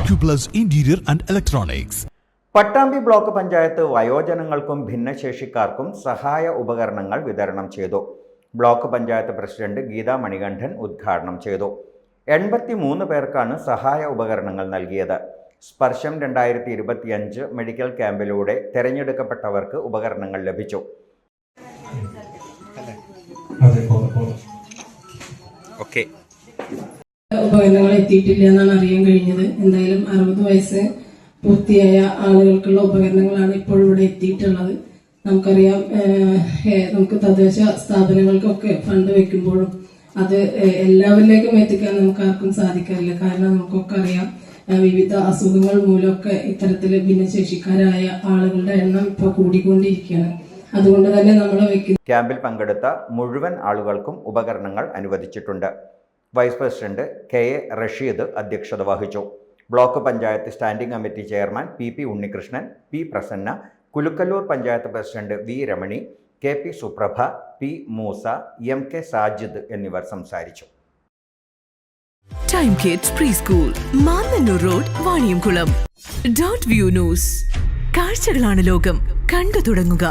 Acuplus Interior and Electronics. Pattambi block panchayat വയോജനങ്ങൾക്കും ഭിന്നശേഷിക്കാർക്കും സഹായ ഉപകരണങ്ങൾ വിതരണം ചെയ്തു. ബ്ലോക്ക് പഞ്ചായത്ത് പ്രസിഡന്റ് ഗീതാ മണികണ്ഠൻ ഉദ്ഘാടനം ചെയ്തു. 83 പേർക്കാണ് സഹായ ഉപകരണങ്ങൾ നൽകിയത്. സ്പർശം 2025 മെഡിക്കൽ ക്യാമ്പിലൂടെ തെരഞ്ഞെടുക്കപ്പെട്ടവർക്ക് ഉപകരണങ്ങൾ ലഭിച്ചു. ഉപകരണങ്ങൾ എത്തിയിട്ടില്ല എന്നാണ് അറിയാൻ കഴിഞ്ഞത്. എന്തായാലും 60 വയസ്സ് പൂർത്തിയായ ആളുകൾക്കുള്ള ഉപകരണങ്ങളാണ് ഇപ്പോൾ ഇവിടെ എത്തിയിട്ടുള്ളത്. നമുക്കറിയാം, നമുക്ക് തദ്ദേശ സ്ഥാപനങ്ങൾക്കൊക്കെ ഫണ്ട് വെക്കുമ്പോഴും അത് എല്ലാവരിലേക്കും എത്തിക്കാൻ നമുക്ക് ആർക്കും സാധിക്കാറില്ല. കാരണം നമുക്കൊക്കെ അറിയാം, വിവിധ അസുഖങ്ങൾ മൂലമൊക്കെ ഇത്തരത്തിൽ ഭിന്നശേഷിക്കാരായ ആളുകളുടെ എണ്ണം ഇപ്പോൾ കൂടിക്കൊണ്ടിരിക്കുകയാണ്. അതുകൊണ്ട് തന്നെ നമ്മൾ ക്യാമ്പിൽ പങ്കെടുത്ത മുഴുവൻ ആളുകൾക്കും ഉപകരണങ്ങൾ അനുവദിച്ചിട്ടുണ്ട്. വൈസ് പ്രസിഡന്റ് KA റഷീദ് അധ്യക്ഷത വഹിച്ചു. Block panchayat standing committee chairman PP Unnikrishnan, P Prasanna, Kulukkallur panchayat president V Ramani, KP സുപ്രഭ, P മൂസ, MK സാജിദ് എന്നിവർ സംസാരിച്ചു. Time kids pre school, Mannannur road, Vaniyamkulam. .view news. കാഴ്ചകളാണ് ലോകം, കണ്ടു തുടങ്ങുക.